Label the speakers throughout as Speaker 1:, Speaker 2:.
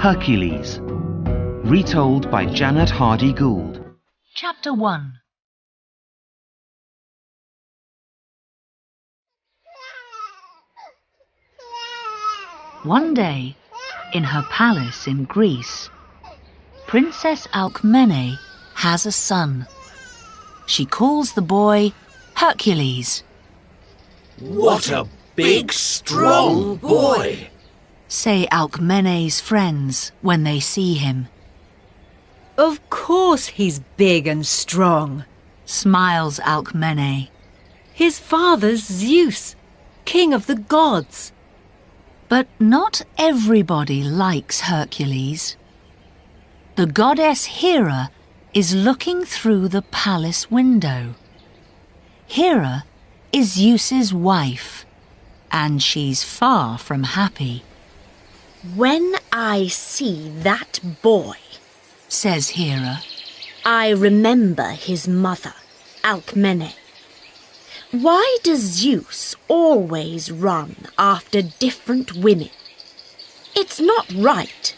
Speaker 1: Hercules. Retold by Janet Hardy Gould.
Speaker 2: Chapter 1. One day, in her palace in Greece, Princess Alcmene has a son. She calls the boy Hercules.
Speaker 3: What a big, strong boy,
Speaker 2: say Alcmene's friends when they see him.
Speaker 4: Of course he's big and strong,
Speaker 2: smiles Alcmene.
Speaker 4: His father's Zeus, king of the gods.
Speaker 2: But not everybody likes Hercules. The goddess Hera is looking through the palace window. Hera is Zeus's wife, and she's far from happy.
Speaker 5: When I see that boy,
Speaker 2: says Hera,
Speaker 5: I remember his mother, Alcmene. Why does Zeus always run after different women? It's not right.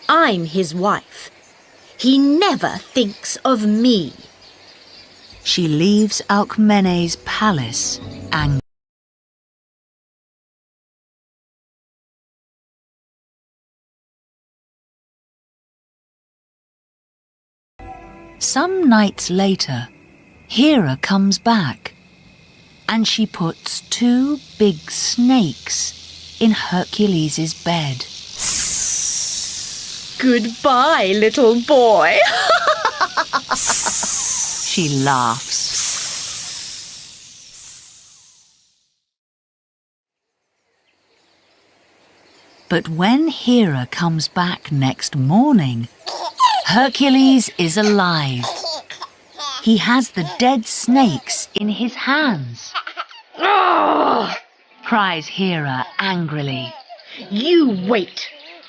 Speaker 5: I'm his wife. He never thinks of me.
Speaker 2: She leaves Alcmene's palace angry. Some nights later, Hera comes back, and she puts 2 big snakes in Hercules' bed.
Speaker 5: Goodbye, little boy.
Speaker 2: She laughs. But when Hera comes back next morning, Hercules is alive. He has the dead snakes in his hands. Cries Hera angrily.
Speaker 5: You wait.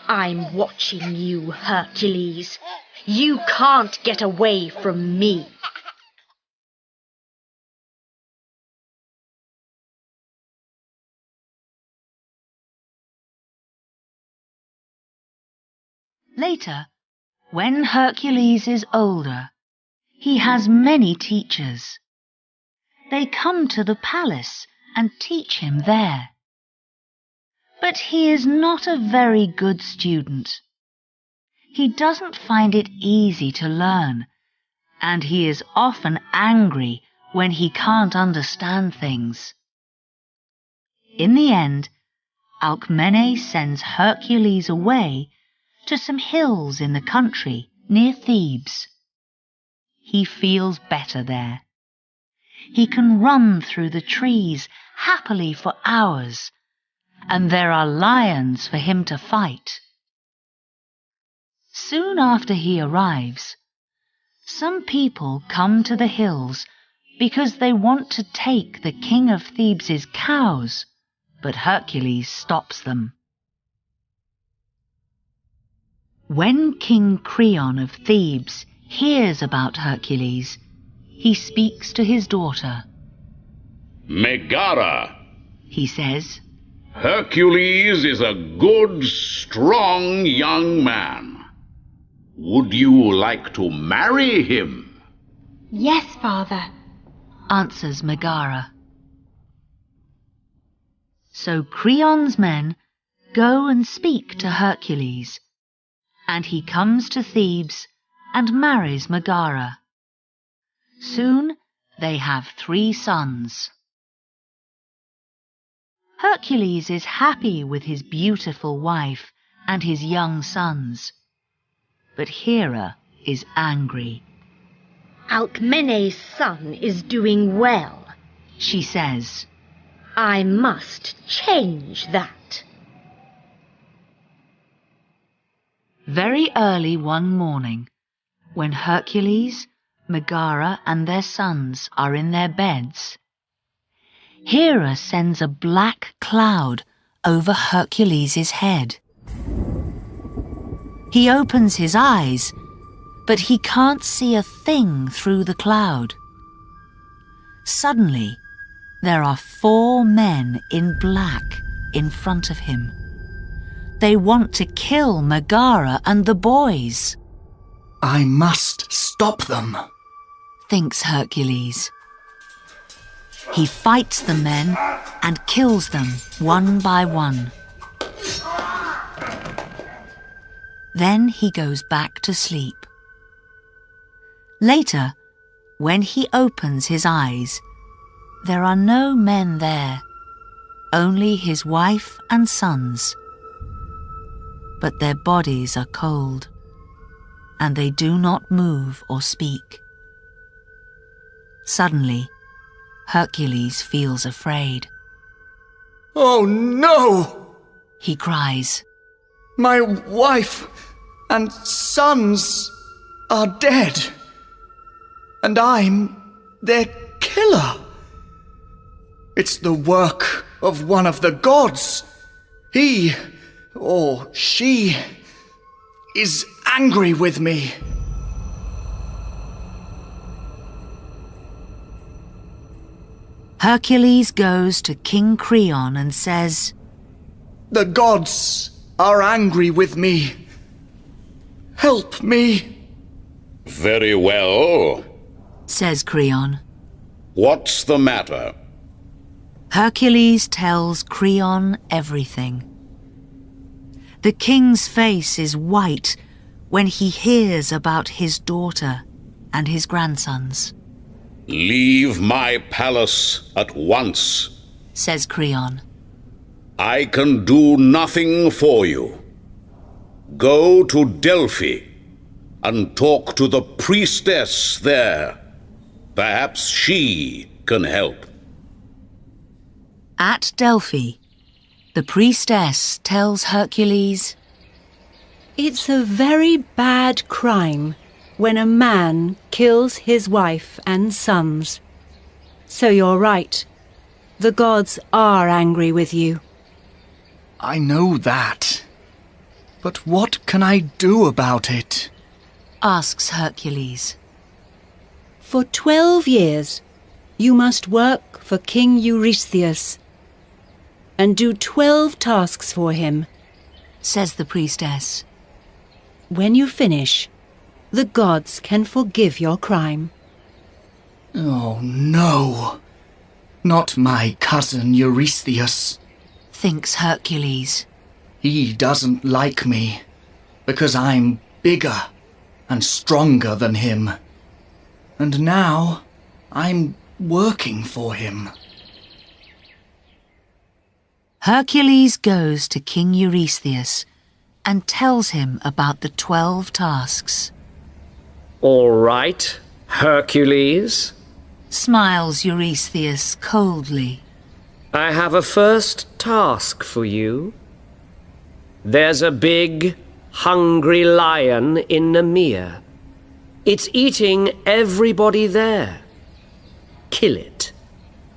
Speaker 5: I'm watching you, Hercules. You can't get away from me.
Speaker 2: Later, when Hercules is older, he has many teachers. They come to the palace and teach him there. But he is not a very good student. He doesn't find it easy to learn, and he is often angry when he can't understand things. In the end, Alcmene sends Hercules away to some hills in the country near Thebes. He feels better there. He can run through the trees happily for hours, and there are lions for him to fight. Soon after he arrives, some people come to the hills because they want to take the king of Thebes' cows, but Hercules stops them. When King Creon of Thebes hears about Hercules, he speaks to his daughter.
Speaker 6: Megara,
Speaker 2: he says,
Speaker 6: Hercules is a good, strong young man. Would you like to marry him?
Speaker 7: Yes, father,
Speaker 2: answers Megara. So Creon's men go and speak to Hercules, and he comes to Thebes and marries Megara. Soon they have 3 sons. Hercules is happy with his beautiful wife and his young sons. But Hera is angry.
Speaker 5: Alcmene's son is doing well,
Speaker 2: she says.
Speaker 5: I must change that.
Speaker 2: Very early one morning, when Hercules, Megara and their sons are in their beds, Hera sends a black cloud over Hercules' head. He opens his eyes, but he can't see a thing through the cloud. Suddenly, there are 4 men in black in front of him. They want to kill Megara and the boys.
Speaker 8: I must stop them,
Speaker 2: thinks Hercules. He fights the men and kills them one by one. Then he goes back to sleep. Later, when he opens his eyes, there are no men there, only his wife and sons. But their bodies are cold, and they do not move or speak. Suddenly, Hercules feels afraid.
Speaker 8: "Oh no!"
Speaker 2: he cries.
Speaker 8: "My wife and sons are dead, and I'm their killer. It's the work of one of the gods. He, or she, is angry with me."
Speaker 2: Hercules goes to King Creon and says,
Speaker 8: "The gods are angry with me. Help me."
Speaker 6: Very well.
Speaker 2: says Creon.
Speaker 6: What's the matter?
Speaker 2: Hercules tells Creon everything. The king's face is white when he hears about his daughter and his grandsons.
Speaker 6: Leave my palace at once,
Speaker 2: says Creon.
Speaker 6: I can do nothing for you. Go to Delphi and talk to the priestess there. Perhaps she can help.
Speaker 2: At Delphi, the priestess tells Hercules,
Speaker 4: It's a very bad crime when a man kills his wife and sons. So you're right. The gods are angry with you.
Speaker 8: I know that. But what can I do about it?
Speaker 2: asks Hercules.
Speaker 4: For 12 years, you must work for King Eurystheus and do 12 tasks for him,
Speaker 2: says the priestess.
Speaker 4: When you finish, the gods can forgive your crime.
Speaker 8: Oh no, not my cousin Eurystheus,
Speaker 2: thinks Hercules.
Speaker 8: He doesn't like me because I'm bigger and stronger than him. And now I'm working for him.
Speaker 2: Hercules goes to King Eurystheus and tells him about the 12 tasks.
Speaker 9: All right, Hercules,
Speaker 2: smiles Eurystheus coldly.
Speaker 9: I have a first task for you. There's a big, hungry lion in Nemea. It's eating everybody there. Kill it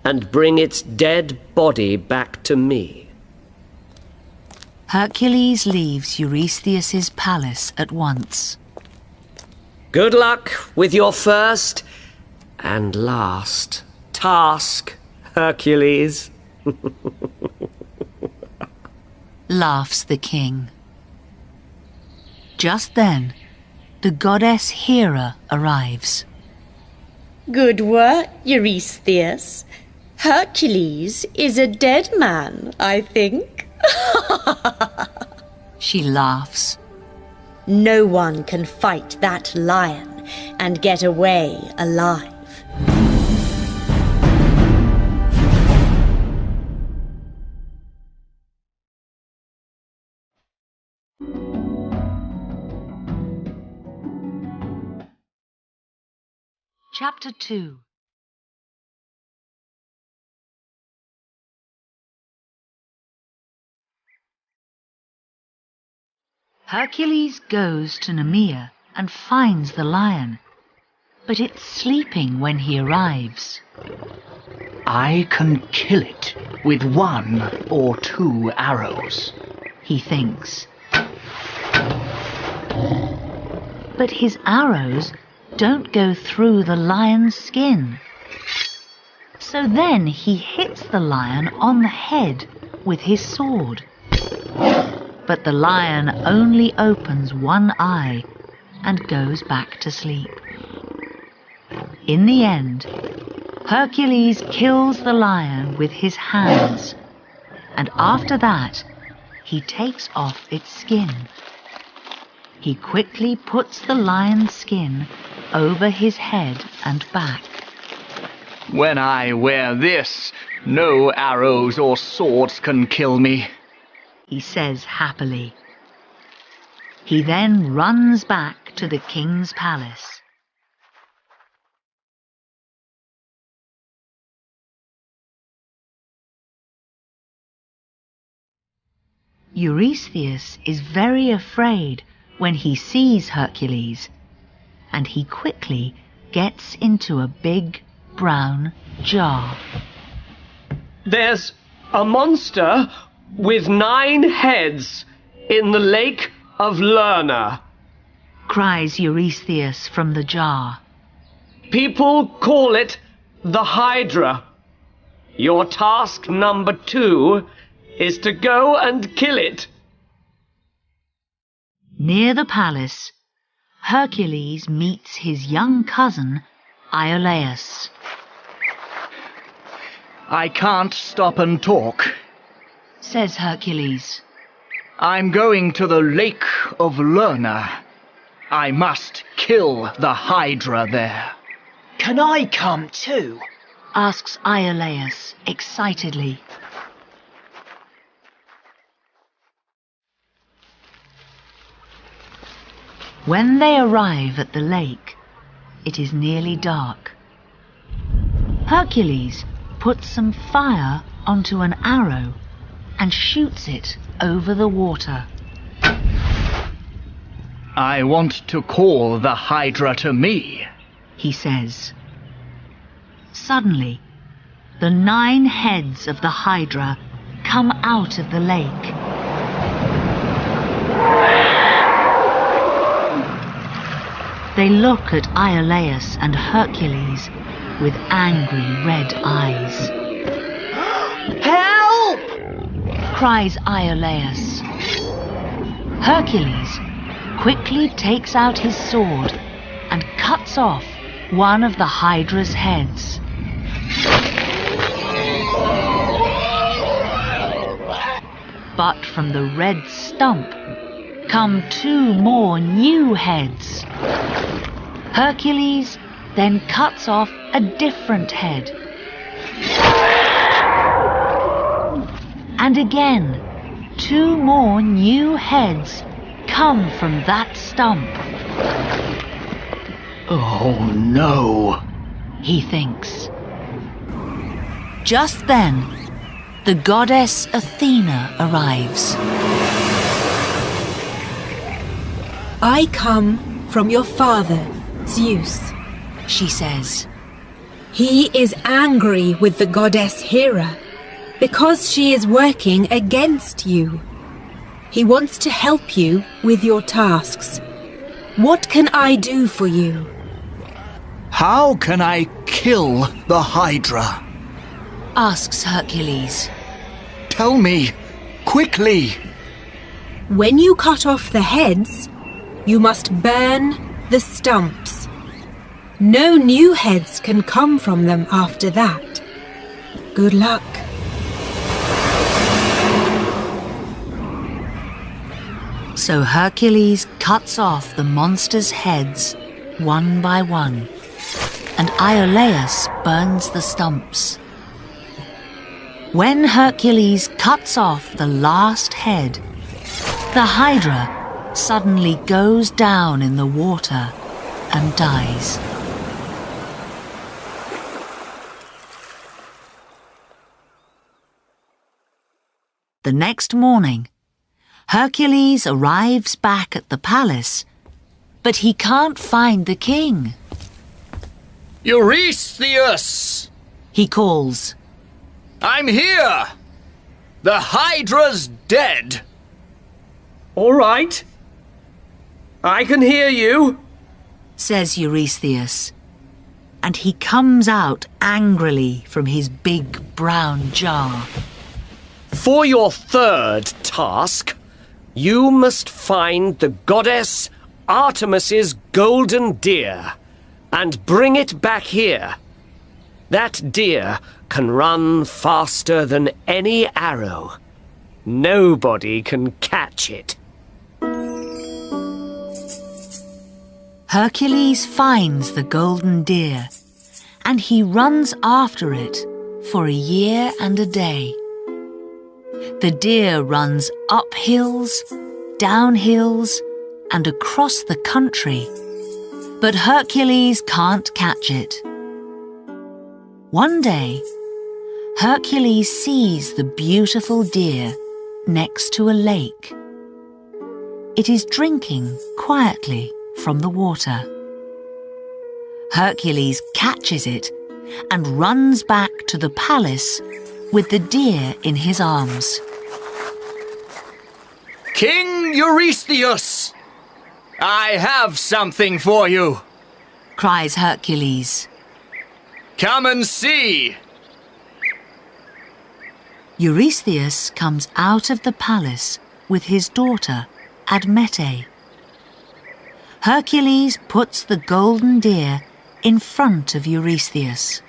Speaker 9: and bring its dead body back to me.
Speaker 2: Hercules leaves Eurystheus's palace at once.
Speaker 9: Good luck with your first and last task, Hercules.
Speaker 2: Laughs the king. Just then, the goddess Hera arrives.
Speaker 5: Good work, Eurystheus. Hercules is a dead man, I think.
Speaker 2: She laughs.
Speaker 5: No one can fight that lion and get away alive.
Speaker 2: Chapter 2. Hercules goes to Nemea and finds the lion, but it's sleeping when he arrives.
Speaker 10: I can kill it with 1 or 2 arrows,
Speaker 2: he thinks. But his arrows don't go through the lion's skin. So then he hits the lion on the head with his sword. But the lion only opens one eye and goes back to sleep. In the end, Hercules kills the lion with his hands, and after that, he takes off its skin. He quickly puts the lion's skin over his head and back.
Speaker 8: When I wear this, no arrows or swords can kill me,
Speaker 2: he says happily. He then runs back to the king's palace. Eurystheus is very afraid when he sees Hercules, and he quickly gets into a big brown jar.
Speaker 9: There's a monster with 9 heads in the lake of Lerna,
Speaker 2: cries Eurystheus from the jar.
Speaker 9: People call it the Hydra. Your task number 2 is to go and kill it.
Speaker 2: Near the palace, Hercules meets his young cousin, Iolaus.
Speaker 8: I can't stop and talk,
Speaker 2: says Hercules.
Speaker 8: I'm going to the lake of Lerna. I must kill the Hydra there.
Speaker 10: Can I come too?
Speaker 2: asks Iolaus excitedly. When they arrive at the lake, it is nearly dark. Hercules puts some fire onto an arrow and shoots it over the water.
Speaker 8: I want to call the Hydra to me,
Speaker 2: he says. Suddenly, the 9 heads of the Hydra come out of the lake. They look at Iolaus and Hercules with angry red eyes.
Speaker 10: Help!
Speaker 2: cries Iolaus. Hercules quickly takes out his sword and cuts off one of the Hydra's heads. But from the red stump come 2 more new heads. Hercules then cuts off a different head. And again, 2 more new heads come from that stump.
Speaker 8: Oh no,
Speaker 2: he thinks. Just then, the goddess Athena arrives.
Speaker 4: I come from your father, Zeus,
Speaker 2: she says.
Speaker 4: He is angry with the goddess Hera because she is working against you. He wants to help you with your tasks. What can I do for you?
Speaker 8: How can I kill the Hydra?
Speaker 2: asks Hercules.
Speaker 8: Tell me, quickly.
Speaker 4: When you cut off the heads, you must burn the stumps. No new heads can come from them after that. Good luck.
Speaker 2: So Hercules cuts off the monster's heads one by one, and Iolaus burns the stumps. When Hercules cuts off the last head, the Hydra suddenly goes down in the water and dies. The next morning, Hercules arrives back at the palace, but he can't find the king.
Speaker 8: Eurystheus!
Speaker 2: He calls.
Speaker 8: I'm here! The Hydra's dead!
Speaker 9: All right. I can hear you,
Speaker 2: says Eurystheus, and he comes out angrily from his big brown jar.
Speaker 9: For your 3rd task, You must find the goddess Artemis's golden deer and bring it back here. That deer can run faster than any arrow. Nobody can catch it.
Speaker 2: Hercules finds the golden deer, and he runs after it for a year and a day. The deer runs up hills, down hills, and across the country, but Hercules can't catch it. One day, Hercules sees the beautiful deer next to a lake. It is drinking quietly from the water. Hercules catches it and runs back to the palace with the deer in his arms.
Speaker 8: King Eurystheus, I have something for you,
Speaker 2: cries Hercules.
Speaker 8: Come and see.
Speaker 2: Eurystheus comes out of the palace with his daughter, Admete. Hercules puts the golden deer in front of Eurystheus.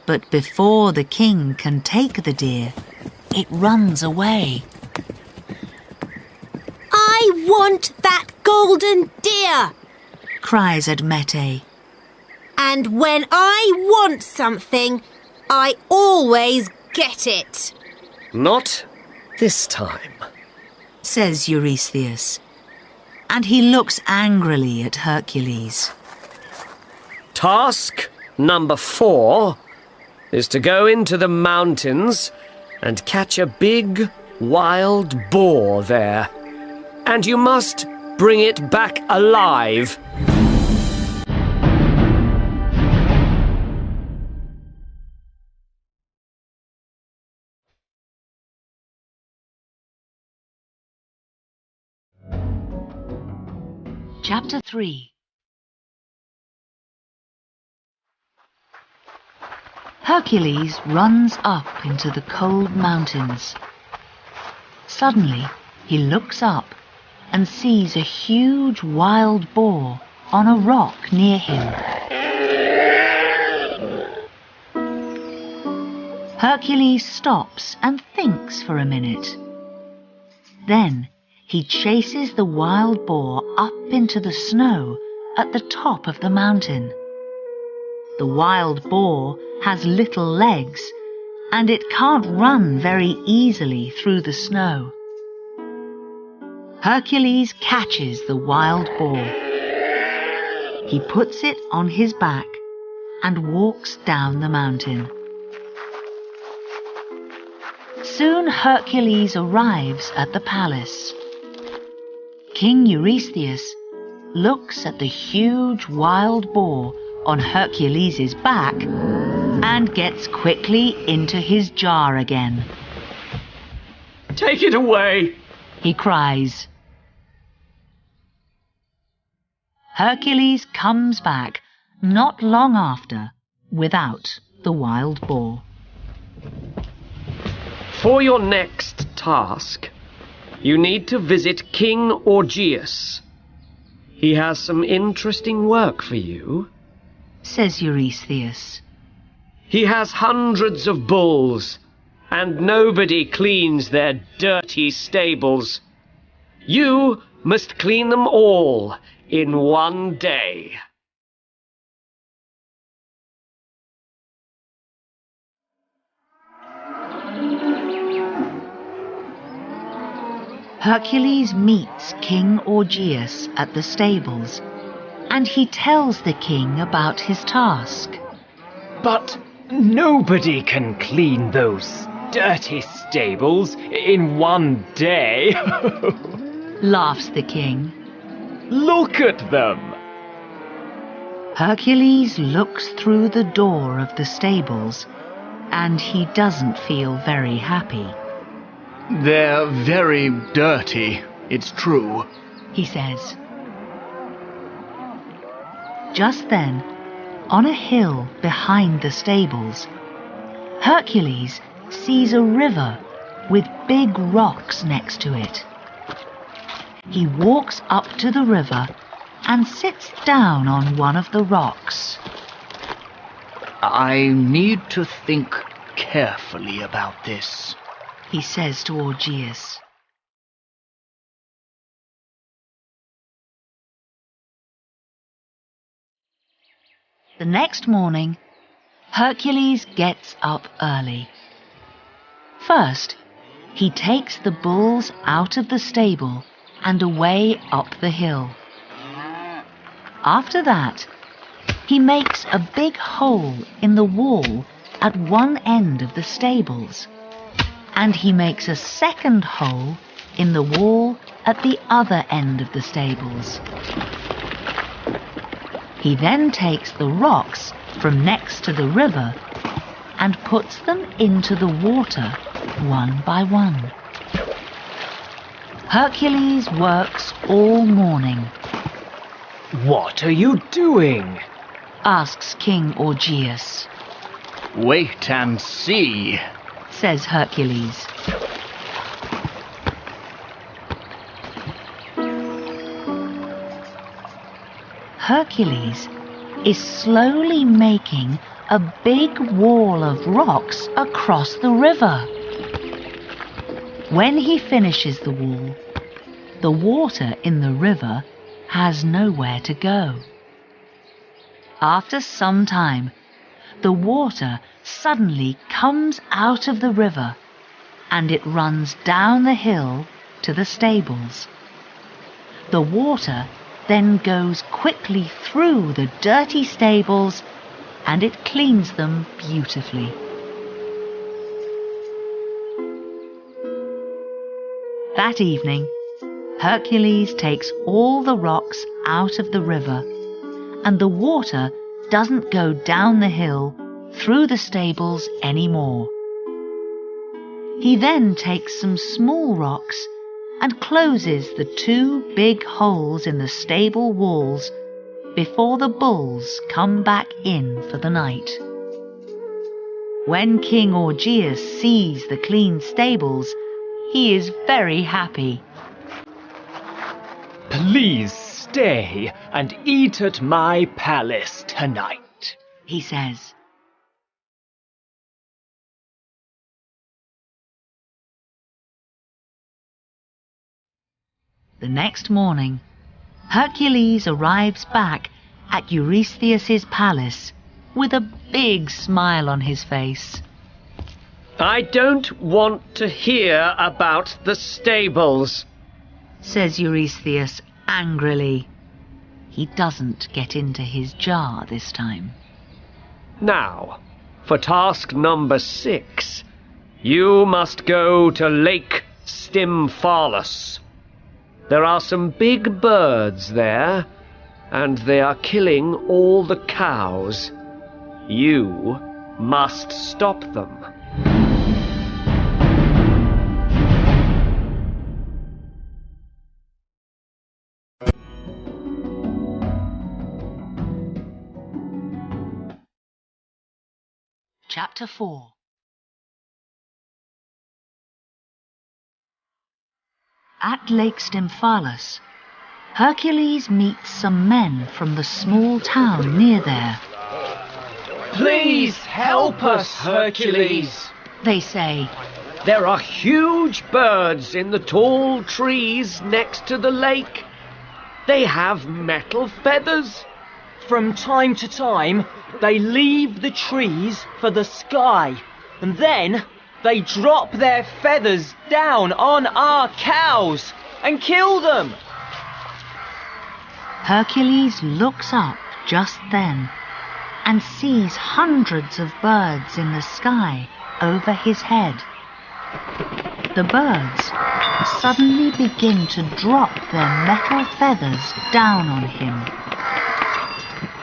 Speaker 2: But before the king can take the deer, it runs away.
Speaker 11: I want that golden deer,
Speaker 2: cries Admete.
Speaker 11: and when I want something, I always get it.
Speaker 9: Not this time,
Speaker 2: says Eurystheus, and he looks angrily at Hercules.
Speaker 9: Task number 4 is to go into the mountains and catch a big wild boar there. And you must bring it back alive.
Speaker 2: Chapter 3. Hercules runs up into the cold mountains. Suddenly, he looks up and sees a huge wild boar on a rock near him. Hercules stops and thinks for a minute. Then he chases the wild boar up into the snow at the top of the mountain. The wild boar has little legs, and it can't run very easily through the snow. Hercules catches the wild boar. He puts it on his back and walks down the mountain. Soon Hercules arrives at the palace. King Eurystheus looks at the huge wild boar on Hercules' back and gets quickly into his jar again.
Speaker 10: Take it away,
Speaker 2: he cries. Hercules comes back not long after without the wild boar.
Speaker 9: For your next task, you need to visit King Augeas. He has some interesting work for you,
Speaker 2: says Eurystheus.
Speaker 9: He has hundreds of bulls, and nobody cleans their dirty stables. You must clean them all in one day.
Speaker 2: Hercules meets King Augeas at the stables, and he tells the king about his task.
Speaker 10: but nobody can clean those dirty stables in one day.
Speaker 2: Laughs the king.
Speaker 10: Look at them.
Speaker 2: Hercules looks through the door of the stables, and he doesn't feel very happy.
Speaker 8: They're very dirty, it's true,
Speaker 2: he says. Just then, on a hill behind the stables, Hercules sees a river with big rocks next to it. He walks up to the river and sits down on one of the rocks.
Speaker 10: I need to think carefully about this,
Speaker 2: he says to Augeas. The next morning, Hercules gets up early. First, he takes the bulls out of the stable and away up the hill. After that, he makes a big hole in the wall at one end of the stables, and he makes a second hole in the wall at the other end of the stables. He then takes the rocks from next to the river and puts them into the water one by one. Hercules works all morning.
Speaker 12: What are you doing?
Speaker 2: Asks King Augeas.
Speaker 10: Wait and see,
Speaker 2: says Hercules. Hercules is slowly making a big wall of rocks across the river. When he finishes the wall, the water in the river has nowhere to go. After some time, the water suddenly comes out of the river and it runs down the hill to the stables. The water then goes quickly through the dirty stables and it cleans them beautifully. That evening, Hercules takes all the rocks out of the river, and the water doesn't go down the hill through the stables anymore. He then takes some small rocks and closes the two big holes in the stable walls before the bulls come back in for the night. When King Augeas sees the clean stables, he is very happy.
Speaker 12: Please stay and eat at my palace tonight,
Speaker 2: he says. The next morning, Hercules arrives back at Eurystheus's palace with a big smile on his face.
Speaker 9: I don't want to hear about the stables,
Speaker 2: says Eurystheus angrily. He doesn't get into his jar this time.
Speaker 9: Now, for task number 6, you must go to Lake Stymphalus. There are some big birds there, and they are killing all the cows. You must stop them.
Speaker 2: Chapter 4. At Lake Stymphalus, Hercules meets some men from the small town near there.
Speaker 12: Please help us, Hercules,
Speaker 2: they say.
Speaker 9: There are huge birds in the tall trees next to the lake. They have metal feathers.
Speaker 12: From time to time, they leave the trees for the sky, and then they drop their feathers down on our cows and kill them.
Speaker 2: Hercules looks up just then and sees hundreds of birds in the sky over his head. The birds suddenly begin to drop their metal feathers down on him.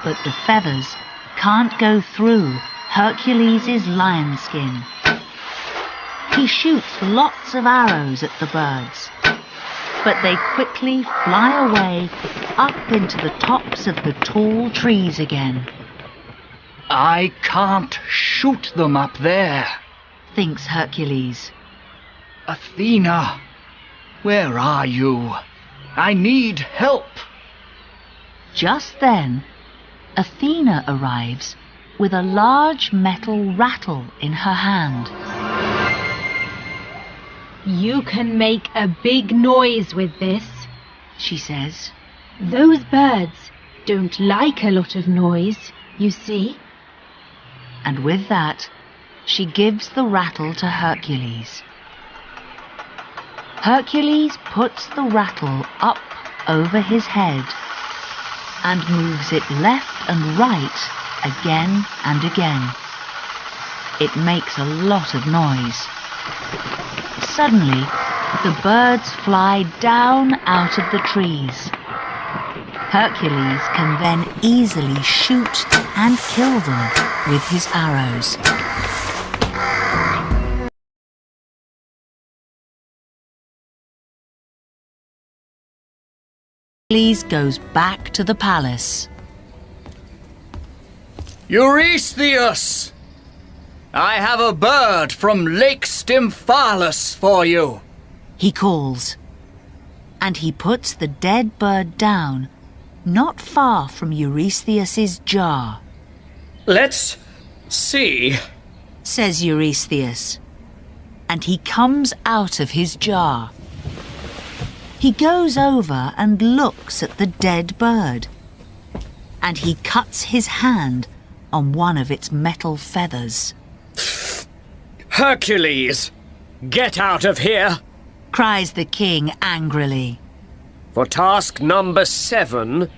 Speaker 2: But the feathers can't go through Hercules' lion skin. He shoots lots of arrows at the birds, but they quickly fly away up into the tops of the tall trees again.
Speaker 10: I can't shoot them up there,
Speaker 2: thinks Hercules.
Speaker 10: Athena, where are you?
Speaker 8: I need help.
Speaker 2: Just then, Athena arrives with a large metal rattle in her hand.
Speaker 7: You can make a big noise with this,
Speaker 2: she says.
Speaker 7: Those birds don't like a lot of noise, you see.
Speaker 2: And with that, she gives the rattle to Hercules. Hercules puts the rattle up over his head and moves it left and right again and again. It makes a lot of noise. Suddenly, the birds fly down out of the trees. Hercules can then easily shoot and kill them with his arrows. Hercules goes back to the palace.
Speaker 8: Eurystheus! I have a bird from Lake Stymphalus for you,
Speaker 2: he calls. And he puts the dead bird down, not far from Eurystheus's jar.
Speaker 9: Let's see,
Speaker 2: says Eurystheus. And he comes out of his jar. He goes over and looks at the dead bird. And he cuts his hand on one of its metal feathers.
Speaker 9: Hercules, get out of here,
Speaker 2: cries the king angrily.
Speaker 9: For task number 7,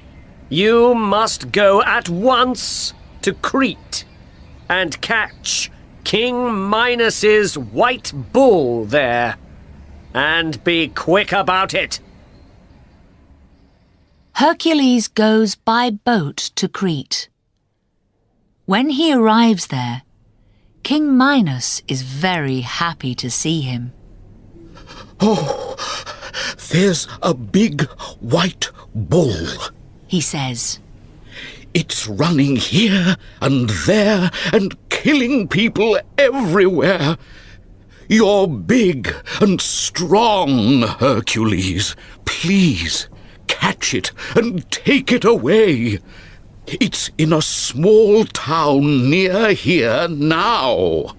Speaker 9: you must go at once to Crete and catch King Minos's white bull there. And be quick about it.
Speaker 2: Hercules goes by boat to Crete. When he arrives there, King Minos is very happy to see him.
Speaker 6: Oh, there's a big white bull,
Speaker 2: he says.
Speaker 6: It's running here and there and killing people everywhere. You're big and strong, Hercules. Please, catch it and take it away. It's in a small town near here now.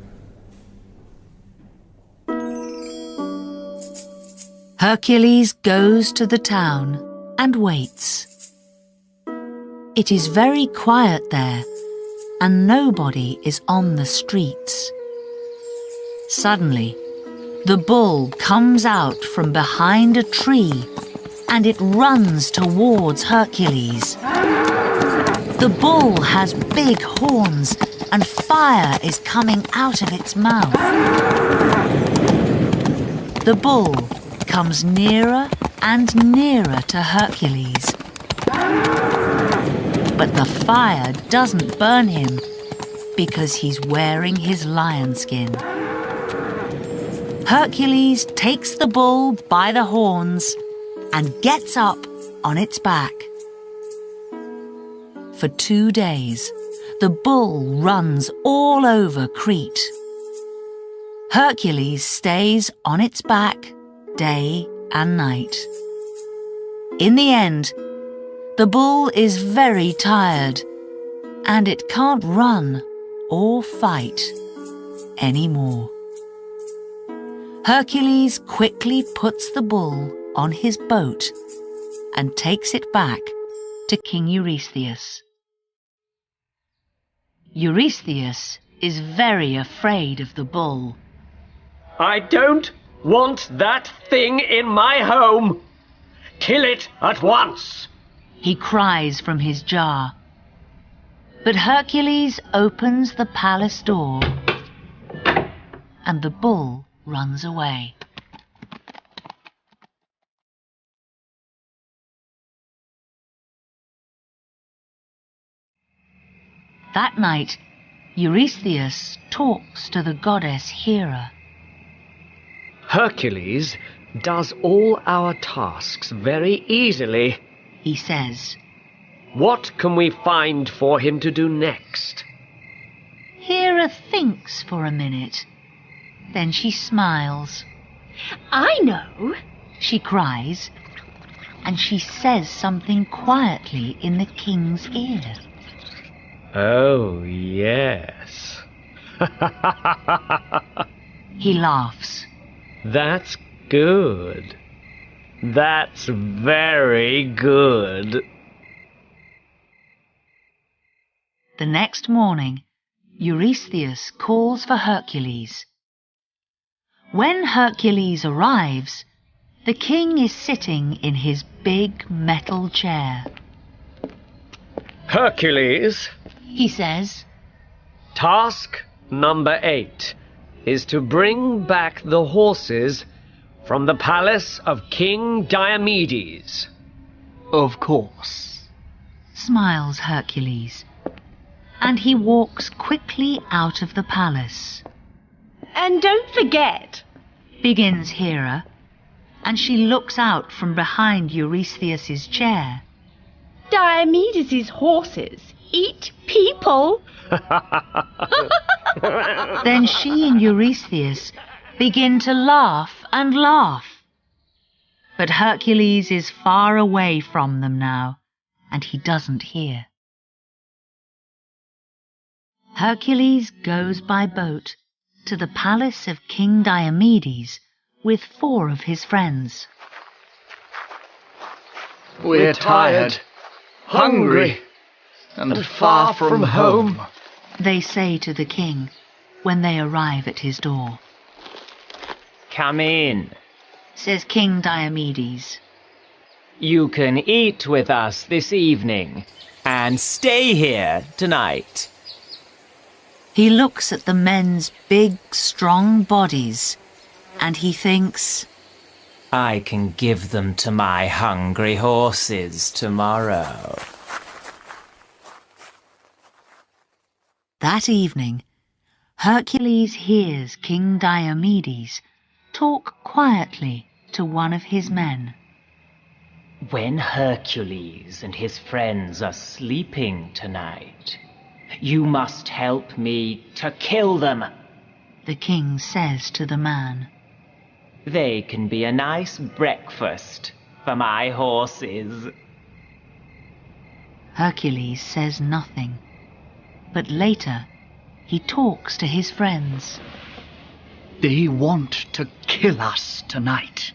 Speaker 2: Hercules goes to the town and waits. It is very quiet there, and nobody is on the streets. Suddenly, the bull comes out from behind a tree and it runs towards Hercules. The bull has big horns and fire is coming out of its mouth. The bull comes nearer and nearer to Hercules. But the fire doesn't burn him because he's wearing his lion skin. Hercules takes the bull by the horns and gets up on its back. For 2 days, the bull runs all over Crete. Hercules stays on its back day and night. In the end, the bull is very tired and it can't run or fight anymore. Hercules quickly puts the bull on his boat and takes it back to King Eurystheus. Eurystheus is very afraid of the bull.
Speaker 9: I don't want that thing in my home. Kill it at once,
Speaker 2: he cries from his jar. But Hercules opens the palace door and the bull runs away. That night, Eurystheus talks to the goddess Hera.
Speaker 9: Hercules does all our tasks very easily,
Speaker 2: he says.
Speaker 9: What can we find for him to do next?
Speaker 2: Hera thinks for a minute. Then she smiles.
Speaker 5: I know,
Speaker 2: she cries, and she says something quietly in the king's ear.
Speaker 9: Oh, yes.
Speaker 2: He laughs.
Speaker 9: That's good. That's very good.
Speaker 2: The next morning, Eurystheus calls for Hercules. When Hercules arrives, the king is sitting in his big metal chair.
Speaker 9: Hercules,
Speaker 2: He says,
Speaker 9: task number 8 is to bring back the horses from the palace of King Diomedes.
Speaker 10: Of course.
Speaker 2: smiles Hercules, and he walks quickly out of the palace.
Speaker 5: And don't forget,
Speaker 2: Begins Hera, and she looks out from behind Eurystheus's chair.
Speaker 5: Diomedes' horses eat people.
Speaker 2: Then she and Eurystheus begin to laugh and laugh. But Hercules is far away from them now, and he doesn't hear. Hercules goes by boat to the palace of King Diomedes with 4 of his friends.
Speaker 8: We're tired, hungry, and far from home,
Speaker 2: They say to the king when they arrive at his door.
Speaker 12: Come in.
Speaker 2: Says King Diomedes.
Speaker 12: You can eat with us this evening and stay here tonight.
Speaker 2: He looks at the men's big, strong bodies, and he thinks,
Speaker 12: I can give them to my hungry horses tomorrow.
Speaker 2: That evening, Hercules hears King Diomedes talk quietly to one of his men.
Speaker 12: When Hercules and his friends are sleeping tonight, you must help me to kill them.
Speaker 2: The king says to the man.
Speaker 12: They can be a nice breakfast for my horses.
Speaker 2: Hercules says nothing, but later he talks to his friends.
Speaker 8: They want to kill us tonight.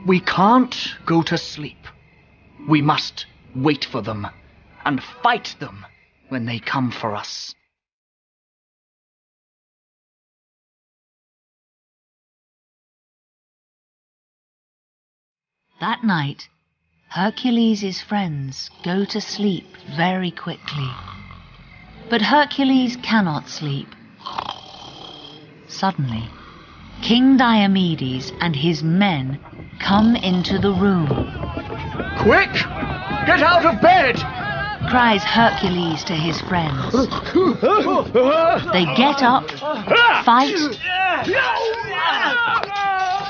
Speaker 8: We can't go to sleep. We must wait for them and fight them when they come for us.
Speaker 2: That night, Hercules' friends go to sleep very quickly. But Hercules cannot sleep. Suddenly, King Diomedes and his men come into the room.
Speaker 8: Quick! Get out of bed!
Speaker 2: Cries Hercules to his friends. They get up, fight,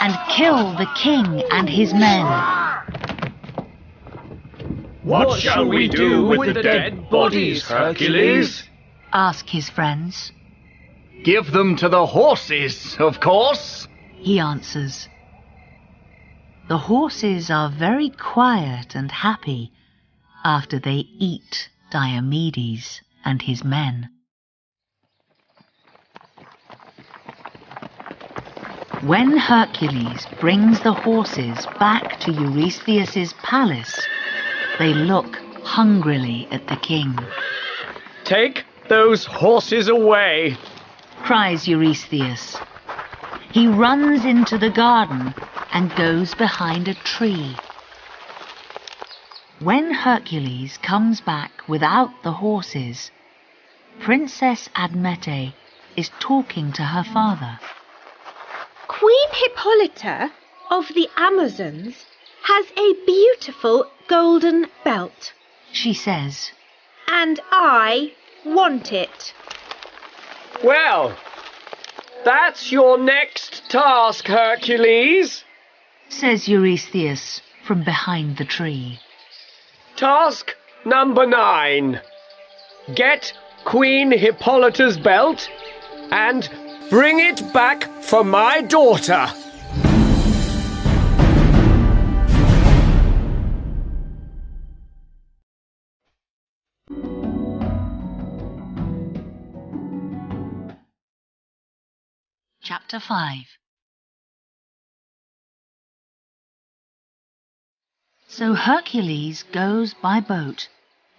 Speaker 2: and kill the king and his men.
Speaker 3: What shall we do with the dead bodies, Hercules?
Speaker 2: Ask his friends.
Speaker 8: Give them to the horses, of course,
Speaker 2: He answers. The horses are very quiet and happy after they eat Diomedes and his men. When Hercules brings the horses back to Eurystheus's palace, they look hungrily at the king.
Speaker 9: Take those horses away.
Speaker 2: Cries Eurystheus. He runs into the garden and goes behind a tree. When Hercules comes back without the horses, Princess Admete is talking to her father.
Speaker 5: Queen Hippolyta of the Amazons has a beautiful golden belt,
Speaker 2: She says.
Speaker 5: and I want it.
Speaker 9: Well, that's your next task, Hercules.
Speaker 2: Says Eurystheus from behind the tree.
Speaker 9: Task number 9. Get Queen Hippolyta's belt and bring it back for my daughter.
Speaker 2: Chapter 5. So Hercules goes by boat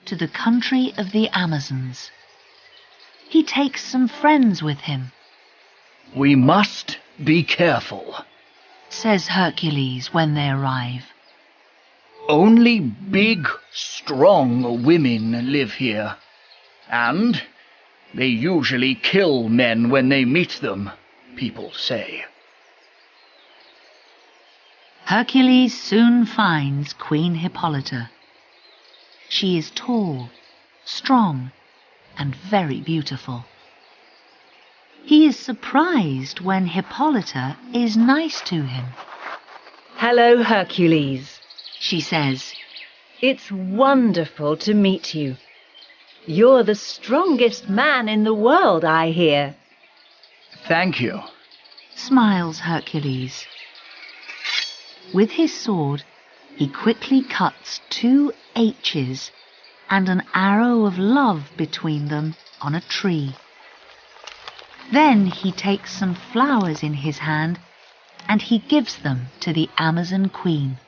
Speaker 2: to the country of the Amazons. He takes some friends with him.
Speaker 10: We must be careful,
Speaker 2: says Hercules when they arrive.
Speaker 10: Only big, strong women live here, and they usually kill men when they meet them, people say.
Speaker 2: Hercules soon finds Queen Hippolyta. She is tall, strong, and very beautiful. He is surprised when Hippolyta is nice to him.
Speaker 4: Hello, Hercules,
Speaker 2: she says.
Speaker 4: It's wonderful to meet you. You're the strongest man in the world, I hear.
Speaker 10: Thank you,
Speaker 2: smiles Hercules. With his sword, he quickly cuts 2 H's and an arrow of love between them on a tree. Then he takes some flowers in his hand and he gives them to the Amazon queen.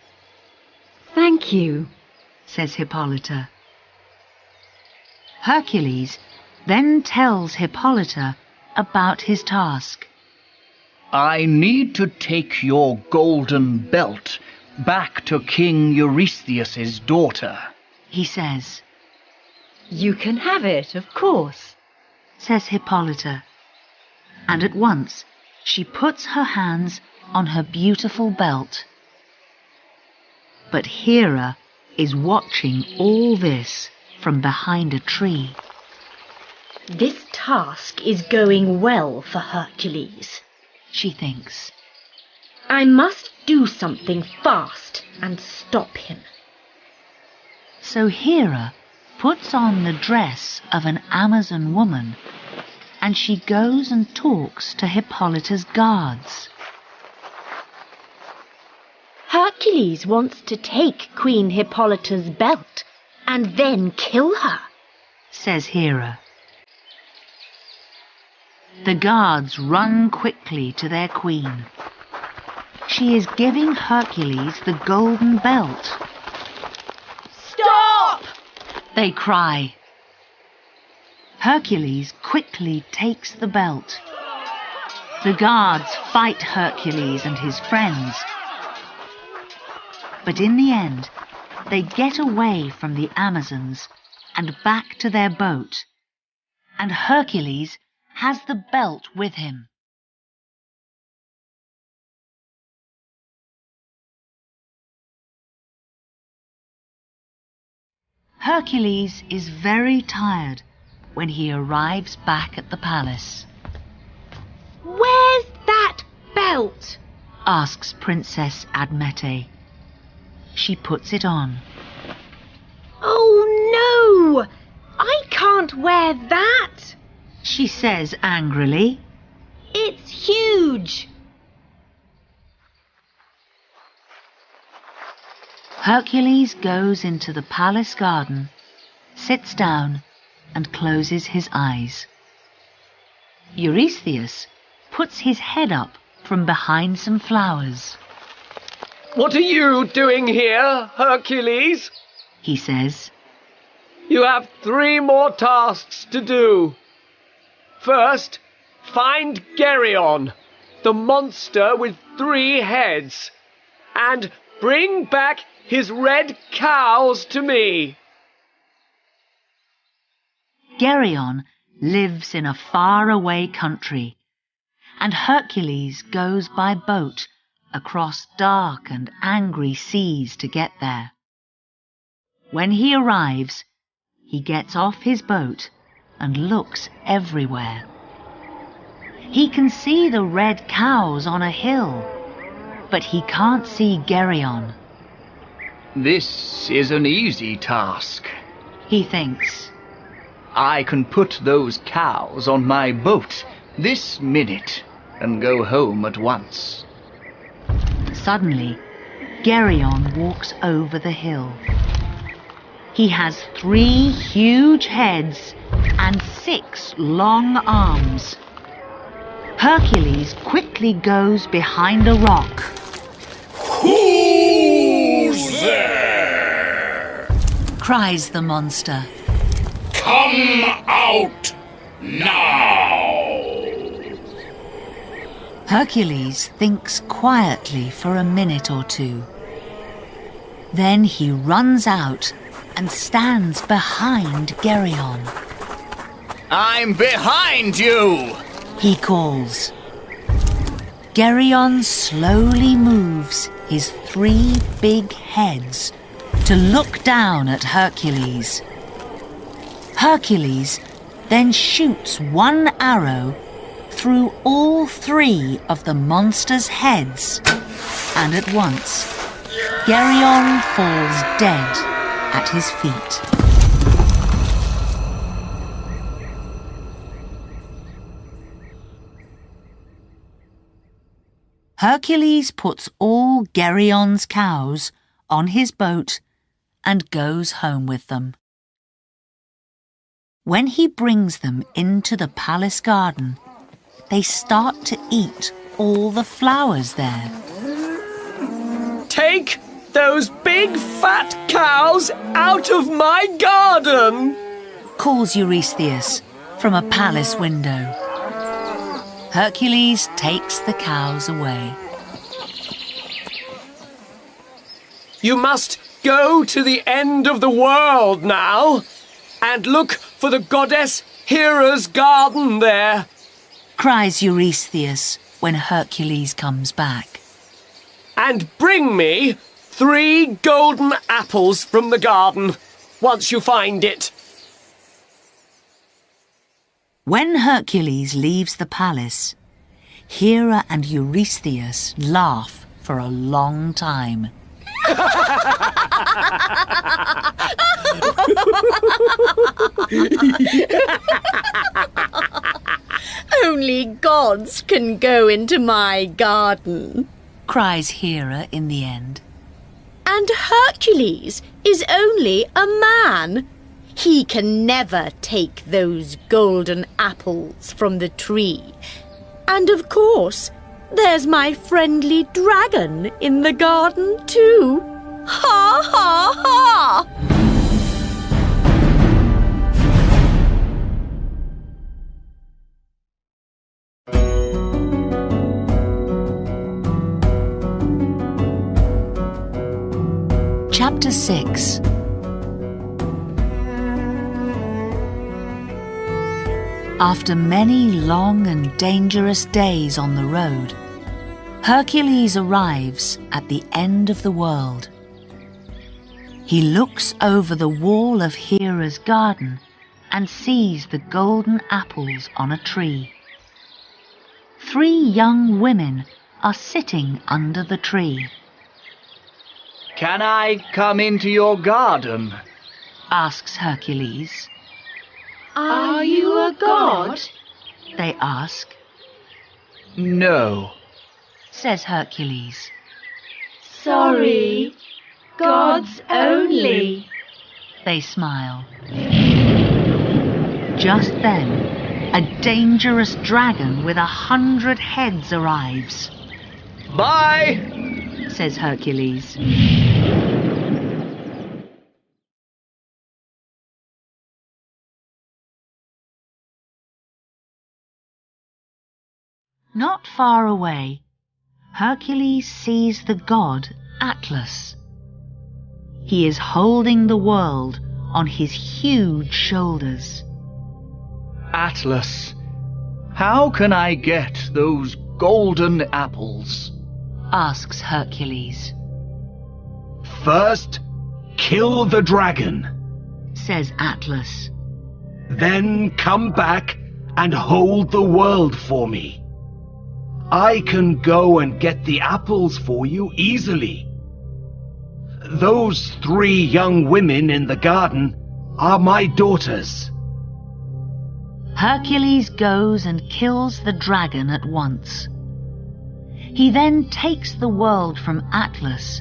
Speaker 4: Thank you,
Speaker 2: says Hippolyta. Hercules then tells Hippolyta about his task.
Speaker 10: I need to take your golden belt back to King Eurystheus' daughter,
Speaker 2: he says.
Speaker 4: You can have it, of course,
Speaker 2: says Hippolyta. And at once she puts her hands on her beautiful belt. But Hera is watching all this from behind a tree.
Speaker 5: This task is going well for Hercules,
Speaker 2: she thinks.
Speaker 5: I must do something fast and stop him.
Speaker 2: So Hera puts on the dress of an Amazon woman and she goes and talks to Hippolyta's guards.
Speaker 5: Hercules wants to take Queen Hippolyta's belt and then kill her,
Speaker 2: says Hera. The guards run quickly to their queen. She is giving Hercules the golden belt.
Speaker 5: Stop!
Speaker 2: They cry. Hercules quickly takes the belt. The guards fight Hercules and his friends. But in the end, they get away from the Amazons and back to their boat, and Hercules has the belt with him. Hercules is very tired when he arrives back at the palace.
Speaker 5: Where's that belt?
Speaker 2: Asks Princess Admete. She puts it on.
Speaker 5: Oh no! I can't wear that!
Speaker 2: She says angrily.
Speaker 5: It's huge!
Speaker 2: Hercules goes into the palace garden, sits down, and closes his eyes. Eurystheus puts his head up from behind some flowers.
Speaker 9: What are you doing here, Hercules?
Speaker 2: He says.
Speaker 9: You have 3 more tasks to do. First, find Geryon, the monster with 3 heads, and bring back his red cows to me.
Speaker 2: Geryon lives in a faraway country, and Hercules goes by boat across dark and angry seas to get there. When he arrives, he gets off his boat and looks everywhere. He can see the red cows on a hill, but he can't see Geryon.
Speaker 10: This is an easy task,
Speaker 2: he thinks.
Speaker 10: I can put those cows on my boat this minute and go home at once.
Speaker 2: Suddenly, Geryon walks over the hill. He has 3 huge heads and 6 long arms. Hercules quickly goes behind a rock.
Speaker 6: Who's there?
Speaker 2: Cries the monster.
Speaker 6: Come out now!
Speaker 2: Hercules thinks quietly for a minute or two. Then he runs out and stands behind Geryon.
Speaker 10: I'm behind you!
Speaker 2: He calls. Geryon slowly moves his 3 big heads to look down at Hercules. Hercules then shoots 1 arrow through all 3 of the monster's heads, and at once Geryon falls dead at his feet. Hercules puts all Geryon's cows on his boat and goes home with them. When he brings them into the palace garden, they start to eat all the flowers there.
Speaker 9: Take those big fat cows out of my garden!
Speaker 2: Calls Eurystheus from a palace window. Hercules takes the cows away.
Speaker 9: You must go to the end of the world now and look for the goddess Hera's garden there,
Speaker 2: cries Eurystheus when Hercules comes back.
Speaker 9: And bring me 3 golden apples from the garden once you find it.
Speaker 2: When Hercules leaves the palace, Hera and Eurystheus laugh for a long time.
Speaker 5: Only gods can go into my garden,
Speaker 2: cries Hera in the end.
Speaker 5: And Hercules is only a man. He can never take those golden apples from the tree. And of course, there's my friendly dragon in the garden too. Ha ha ha!
Speaker 2: Chapter 6. After many long and dangerous days on the road, Hercules arrives at the end of the world. He looks over the wall of Hera's garden and sees the golden apples on a tree. 3 young women are sitting under the tree.
Speaker 10: Can I come into your garden?
Speaker 2: Asks Hercules.
Speaker 7: Are you a god?
Speaker 2: They ask.
Speaker 10: No,
Speaker 2: Says Hercules.
Speaker 7: Sorry, gods only.
Speaker 2: They smile. Just then, a dangerous dragon with 100 heads arrives.
Speaker 10: Bye,
Speaker 2: says Hercules. Not far away, Hercules sees the god Atlas. He is holding the world on his huge shoulders.
Speaker 10: Atlas. How can I get those golden apples?
Speaker 2: Asks Hercules.
Speaker 3: First, kill the dragon.
Speaker 2: Says Atlas.
Speaker 3: Then come back and hold the world for me. I can go and get the apples for you easily. Those 3 young women in the garden are my daughters.
Speaker 2: Hercules goes and kills the dragon at once. He then takes the world from Atlas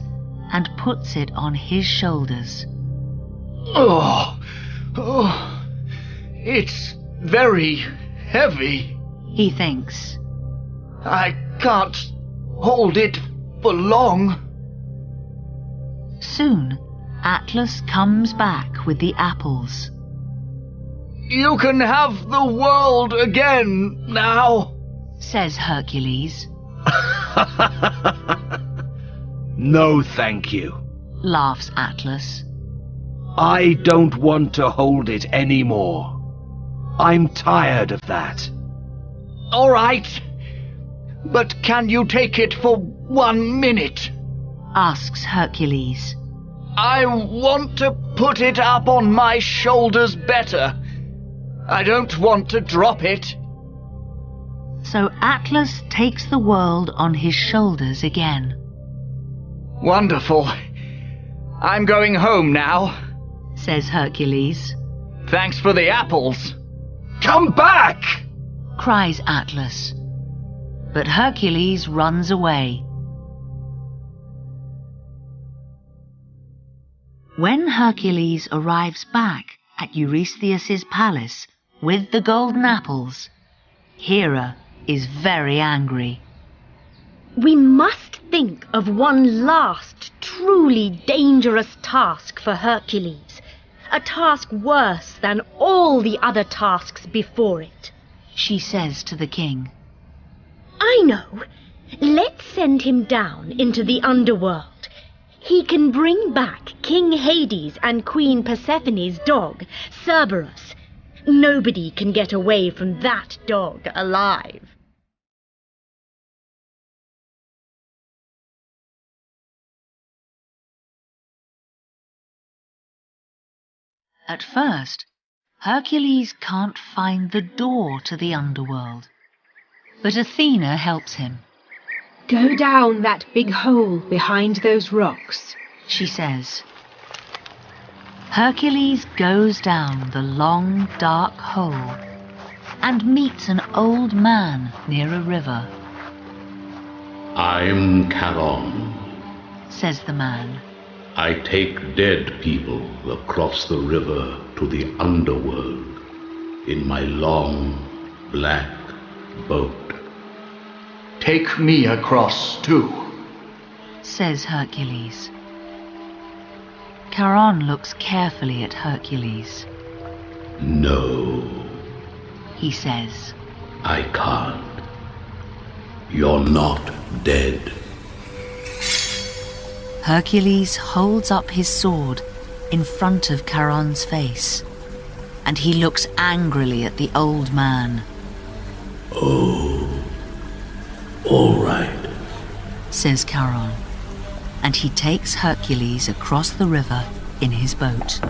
Speaker 2: and puts it on his shoulders.
Speaker 10: Oh, it's very heavy,
Speaker 2: he thinks.
Speaker 10: I can't hold it for long.
Speaker 2: Soon, Atlas comes back with the apples.
Speaker 10: You can have the world again now,
Speaker 2: says Hercules.
Speaker 3: No, thank you,
Speaker 2: laughs Atlas.
Speaker 3: I don't want to hold it anymore. I'm tired of that.
Speaker 10: All right, but can you take it for 1 minute?
Speaker 2: Asks Hercules.
Speaker 10: I want to put it up on my shoulders better. I don't want to drop it.
Speaker 2: So Atlas takes the world on his shoulders again.
Speaker 10: Wonderful. I'm going home now,
Speaker 2: says Hercules.
Speaker 10: Thanks for the apples.
Speaker 3: Come back!
Speaker 2: Cries Atlas. But Hercules runs away. When Hercules arrives back at Eurystheus's palace with the golden apples, Hera is very angry.
Speaker 5: We must think of one last truly dangerous task for Hercules, a task worse than all the other tasks before it,
Speaker 2: she says to the king.
Speaker 5: I know. Let's send him down into the underworld. He can bring back King Hades and Queen Persephone's dog, Cerberus. Nobody can get away from that dog alive.
Speaker 2: At first, Hercules can't find the door to the underworld, but Athena helps him.
Speaker 7: Go down that big hole behind those rocks,
Speaker 2: she says. Hercules goes down the long, dark hole and meets an old man near a river.
Speaker 6: I'm Charon,
Speaker 2: says the man.
Speaker 6: I take dead people across the river to the underworld in my long, black boat.
Speaker 10: Take me across too,
Speaker 2: says Hercules. Charon looks carefully at Hercules.
Speaker 6: No,
Speaker 2: he says.
Speaker 6: I can't. You're not dead.
Speaker 2: Hercules holds up his sword in front of Charon's face, and he looks angrily at the old man.
Speaker 6: Oh, all right,
Speaker 2: says Charon, and he takes Hercules across the river in his boat.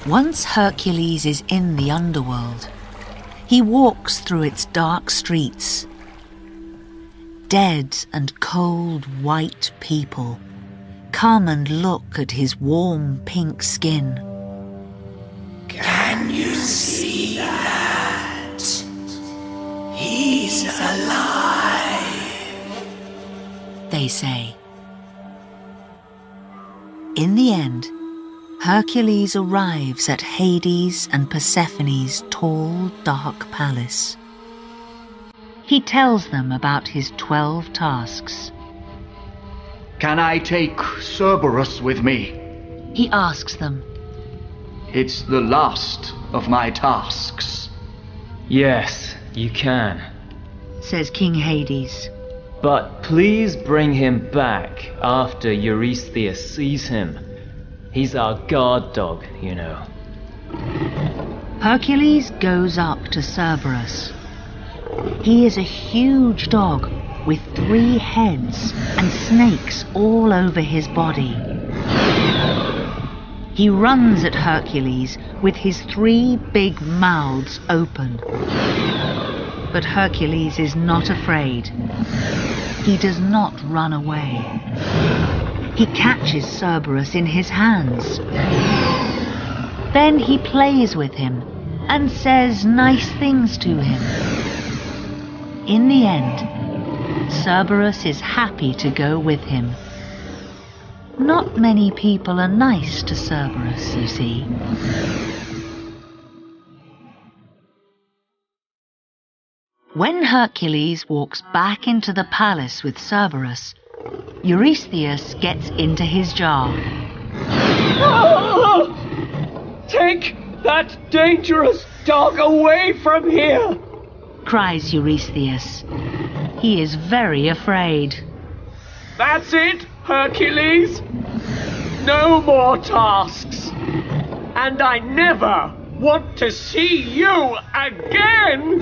Speaker 2: Once Hercules is in the underworld, he walks through its dark streets. Dead and cold white people come and look at his warm pink skin.
Speaker 13: Can you see that? He's alive,
Speaker 2: they say. In the end, Hercules arrives at Hades and Persephone's tall, dark palace. He tells them about his 12 tasks.
Speaker 10: Can I take Cerberus with me?
Speaker 2: He asks them.
Speaker 10: It's the last of my tasks.
Speaker 12: Yes, you can,
Speaker 2: says King Hades.
Speaker 12: But please bring him back after Eurystheus sees him. He's our guard dog, you know.
Speaker 2: Hercules goes up to Cerberus. He is a huge dog with 3 heads and snakes all over his body. He runs at Hercules with his 3 big mouths open. But Hercules is not afraid. He does not run away. He catches Cerberus in his hands. Then he plays with him and says nice things to him. In the end, Cerberus is happy to go with him. Not many people are nice to Cerberus, you see. When Hercules walks back into the palace with Cerberus, Eurystheus gets into his jar.
Speaker 12: Take that dangerous dog away from here!
Speaker 2: Cries Eurystheus. He is very afraid.
Speaker 12: That's it, Hercules! No more tasks! And I never want to see you again!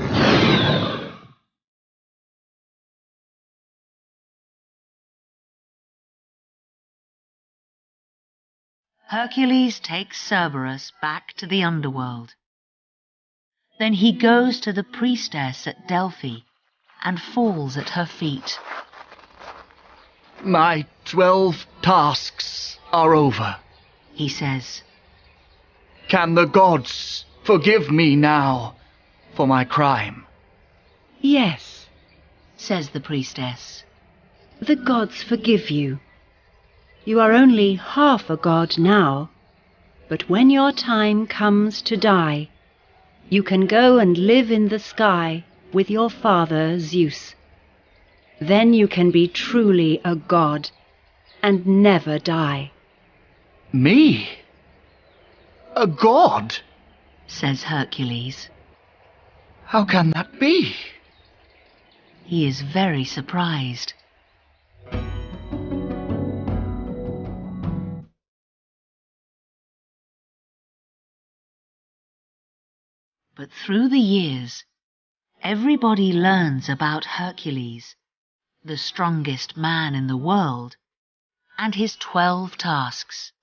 Speaker 2: Hercules takes Cerberus back to the underworld. Then he goes to the priestess at Delphi and falls at her feet.
Speaker 10: My 12 tasks are over,
Speaker 2: he says.
Speaker 10: Can the gods forgive me now for my crime?
Speaker 4: Yes,
Speaker 2: says the priestess.
Speaker 4: the gods forgive you. You are only half a god now, but when your time comes to die, you can go and live in the sky with your father Zeus. Then you can be truly a god and never die.
Speaker 10: Me? A god?
Speaker 2: Says Hercules.
Speaker 10: How can that be?
Speaker 2: He is very surprised. But through the years, everybody learns about Hercules, the strongest man in the world, and his 12 tasks.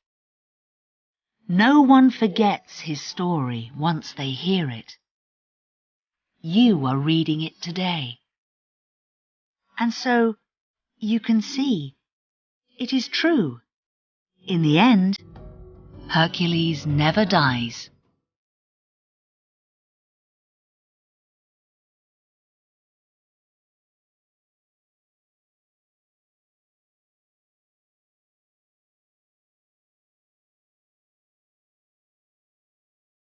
Speaker 2: No one forgets his story once they hear it. You are reading it today. And so you can see it is true. In the end, Hercules never dies.